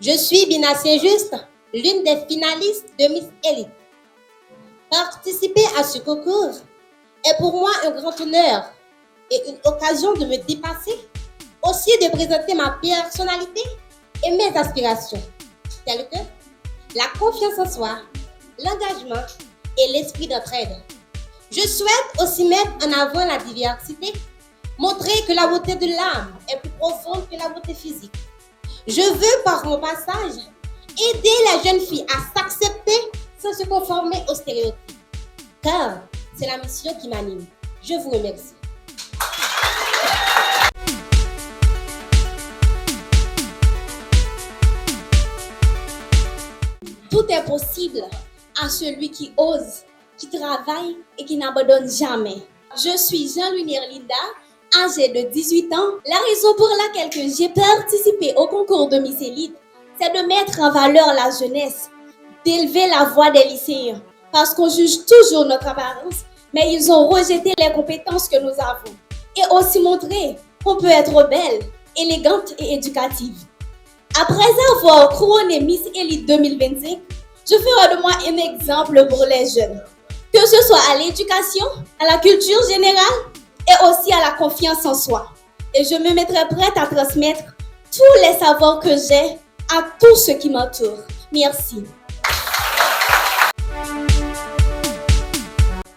Je suis Bina Saint-Just, l'une des finalistes de Miss Elite. Participer à ce concours est pour moi un grand honneur et une occasion de me dépasser, aussi de présenter ma personnalité et mes aspirations, telles que la confiance en soi, l'engagement et l'esprit d'entraide. Je souhaite aussi mettre en avant la diversité, montrer que la beauté de l'âme est plus profonde que la beauté physique. Je veux par mon passage aider la jeune fille à s'accepter sans se conformer aux stéréotypes. Car c'est la mission qui m'anime. Je vous remercie. Tout est possible à celui qui ose, qui travaille et qui n'abandonne jamais. Je suis Jean-Lumière Linda, âgée de 18 ans. La raison pour laquelle j'ai participé au concours de Miss Elite, c'est de mettre en valeur la jeunesse, d'élever la voix des lycéens. Parce qu'on juge toujours notre apparence, mais ils ont rejeté les compétences que nous avons. Et aussi montrer qu'on peut être belle, élégante et éducative. Après avoir couronné Miss Elite 2025, je ferai de moi un exemple pour les jeunes. Que ce soit à l'éducation, à la culture générale et aussi à la confiance en soi. Et je me mettrai prête à transmettre tous les savoirs que j'ai à tous ceux qui m'entourent. Merci.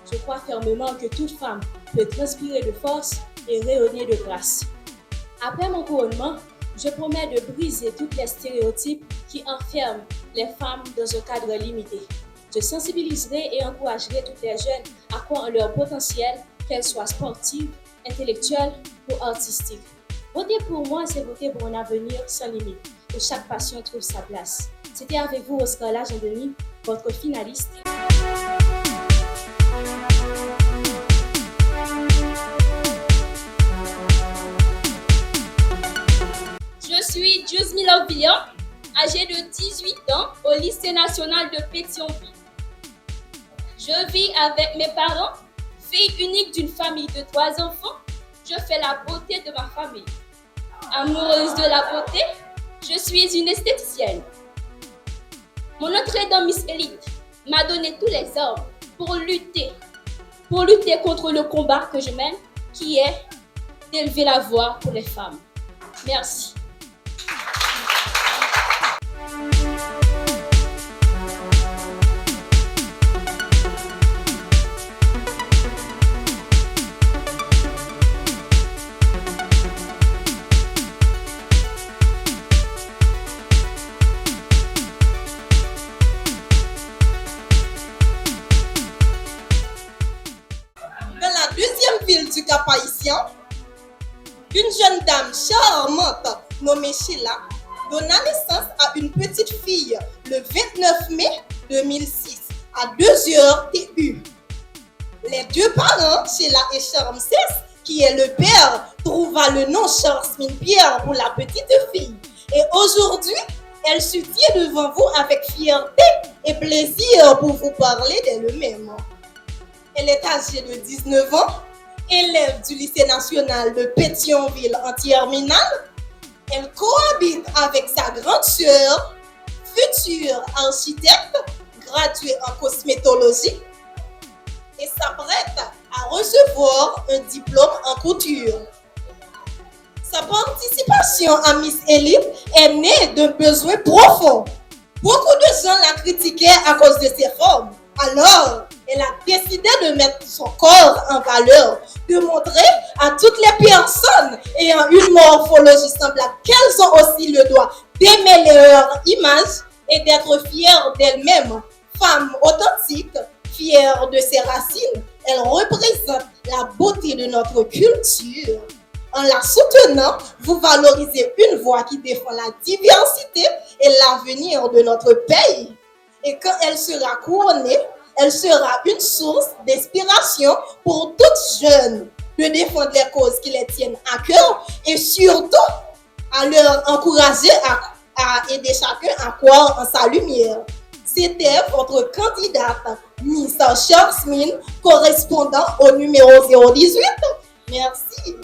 Je crois fermement que toute femme peut transpirer de force et rayonner de grâce. Après mon couronnement, je promets de briser tous les stéréotypes qui enferment les femmes dans un cadre limité. Je sensibiliserai et encouragerai toutes les jeunes à croire en leur potentiel, qu'elles soient sportives, intellectuelles ou artistiques. Voter pour moi, c'est voter pour un avenir sans limite, où chaque passion trouve sa place. C'était avec vous, Oscar Jean-Denis, votre finaliste. Je suis Josmila Villan, âgée de 18 ans au lycée national de Pétionville. Je vis avec mes parents, fille unique d'une famille de 3 enfants. Je fais la beauté de ma famille. Amoureuse de la beauté, je suis une esthéticienne. Mon entrée dans Miss Elite m'a donné tous les armes pour lutter contre le combat que je mène, qui est d'élever la voix pour les femmes. Merci. Ville du Cap-Haïtien, une jeune dame charmante nommée Sheila donna naissance à une petite fille le 29 mai 2006 à 2h TU. Les deux parents, Sheila et Charmses, qui est le père, trouva le nom Charles Pierre pour la petite fille. Et aujourd'hui, elle se tient devant vous avec fierté et plaisir pour vous parler d'elle-même. Elle est âgée de 19 ans, élève du lycée national de Pétionville en terminale. Elle cohabite avec sa grande sœur, future architecte, graduée en cosmétologie, et s'apprête à recevoir un diplôme en couture. Sa participation à Miss Elite est née d'un besoin profond. Beaucoup de gens la critiquaient à cause de ses formes. Alors, elle a décidé de mettre son corps en valeur, de montrer à toutes les personnes ayant une morphologie semblable qu'elles ont aussi le droit d'aimer leur image et d'être fières d'elles-mêmes. Femme authentique, fière de ses racines, elle représente la beauté de notre culture. En la soutenant, vous valorisez une voix qui défend la diversité et l'avenir de notre pays. Et quand elle sera couronnée, elle sera une source d'inspiration pour toutes jeunes de défendre les causes qui les tiennent à cœur et surtout à leur encourager à aider chacun à croire en sa lumière. C'était votre candidate, Miss Charles, correspondant au numéro 018. Merci.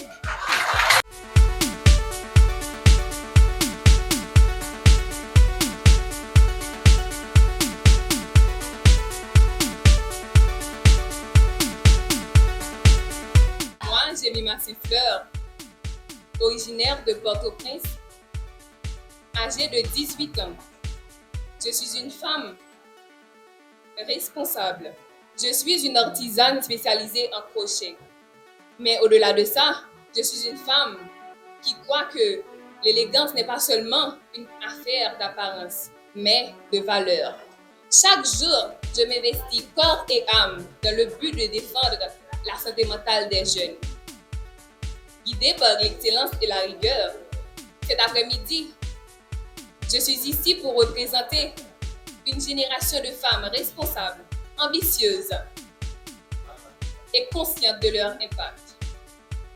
Massifleur, originaire de Port-au-Prince, âgée de 18 ans. Je suis une femme responsable. Je suis une artisane spécialisée en crochet. Mais au-delà de ça, je suis une femme qui croit que l'élégance n'est pas seulement une affaire d'apparence, mais de valeur. Chaque jour, je m'investis corps et âme dans le but de défendre la santé mentale des jeunes. Guidée par l'excellence et la rigueur, cet après-midi, je suis ici pour représenter une génération de femmes responsables, ambitieuses et conscientes de leur impact.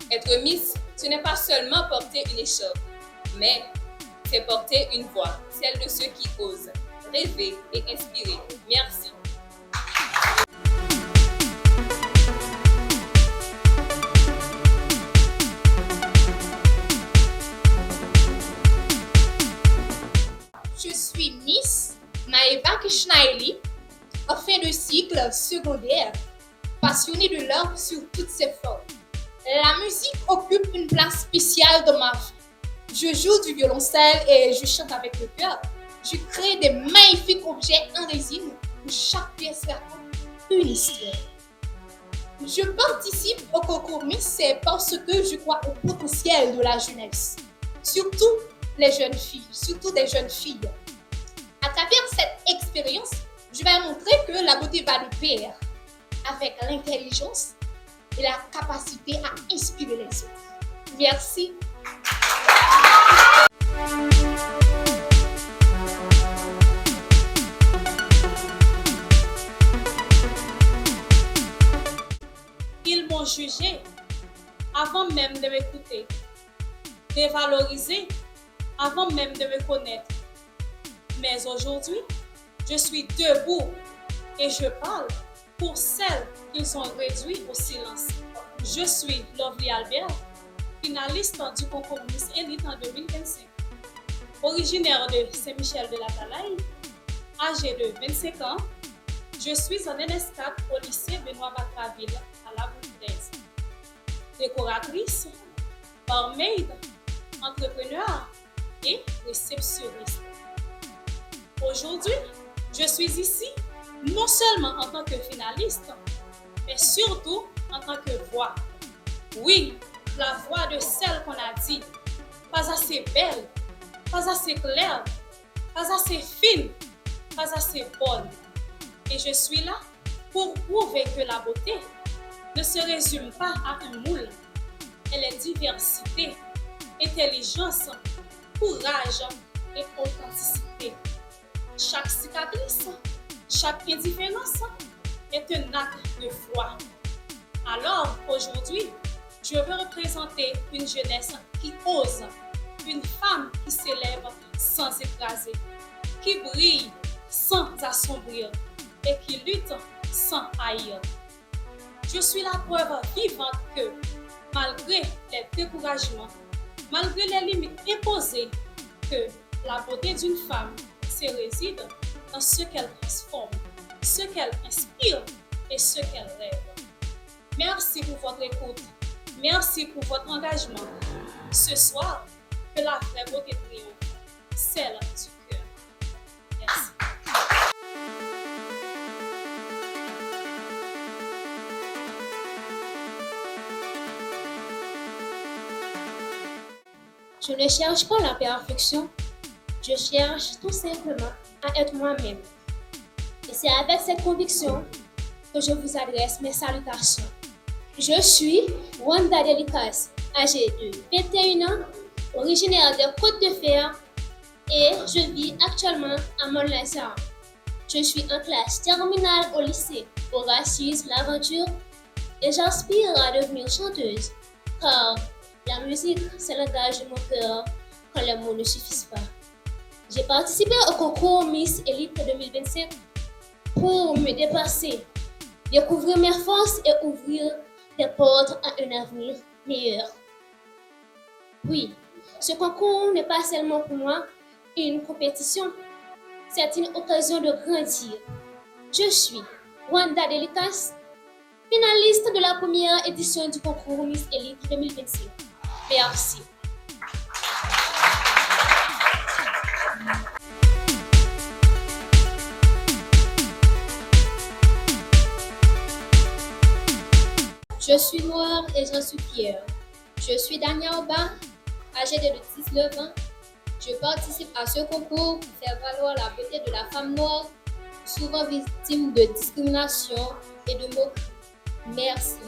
Être Miss, ce n'est pas seulement porter une écharpe, mais c'est porter une voix, celle de ceux qui osent rêver et inspirer. Merci. Je suis Miss Maeva Krishnaeli, en fin de cycle secondaire, passionnée de l'art sur toutes ses formes. La musique occupe une place spéciale dans ma vie. Je joue du violoncelle et je chante avec le cœur. Je crée des magnifiques objets en résine où chaque pièce raconte une histoire. Je participe au concours Miss, c'est parce que je crois au potentiel de la jeunesse, surtout les jeunes filles, surtout des jeunes filles. À travers cette expérience, je vais montrer que la beauté va de pair avec l'intelligence et la capacité à inspirer les autres. Merci. Ils m'ont jugé avant même de m'écouter, dévalorisé avant même de me connaître. Mais aujourd'hui, je suis debout et je parle pour celles qu'ils ont réduites au silence. Je suis Lovely Albert, finaliste du concours Miss Élite en 2025. Originaire de Saint-Michel-de-la-Talaye, âgée de 25 ans, je suis en NS4 au lycée Benoît-Bacraville à la Bourdaise. Décoratrice, barmaid, entrepreneur et réceptionniste. Aujourd'hui, je suis ici non seulement en tant que finaliste, mais surtout en tant que voix. Oui, la voix de celle qu'on a dit, pas assez belle, pas assez claire, pas assez fine, pas assez bonne. Et je suis là pour prouver que la beauté ne se résume pas à un moule. Elle est diversité, intelligence, courage et authenticité. Chaque cicatrice, chaque indifférence est un acte de foi. Alors, aujourd'hui, je veux représenter une jeunesse qui ose, une femme qui s'élève sans écraser, qui brille sans assombrir et qui lutte sans haïr. Je suis la preuve vivante que, malgré les découragements, malgré les limites imposées, que la beauté d'une femme se réside dans ce qu'elle transforme, ce qu'elle inspire et ce qu'elle rêve. Merci pour votre écoute. Merci pour votre engagement. Ce soir, que la vraie beauté triomphe, celle du cœur. Merci. Je ne cherche pas la perfection, je cherche tout simplement à être moi-même. Et c'est avec cette conviction que je vous adresse mes salutations. Je suis Wanda Delikas, âgée de 21 ans, originaire des Côtes-de-Fer et je vis actuellement à Mont-Lazare. Je suis en classe terminale au lycée Horacius L'Aventure et j'aspire à devenir chanteuse car la musique, c'est le gage de mon cœur quand les mots ne suffisent pas. J'ai participé au concours Miss Élite 2025 pour me dépasser, découvrir mes forces et ouvrir des portes à un avenir meilleur. Oui, ce concours n'est pas seulement pour moi une compétition, c'est une occasion de grandir. Je suis Wanda Delikas, finaliste de la première édition du concours Miss Elite 2026. Merci. Je suis noire et j'en suis fière. Je suis Dania Oba, âgée de 19 ans. Je participe à ce concours pour faire valoir la beauté de la femme noire, souvent victime de discrimination et de moquerie. Merci.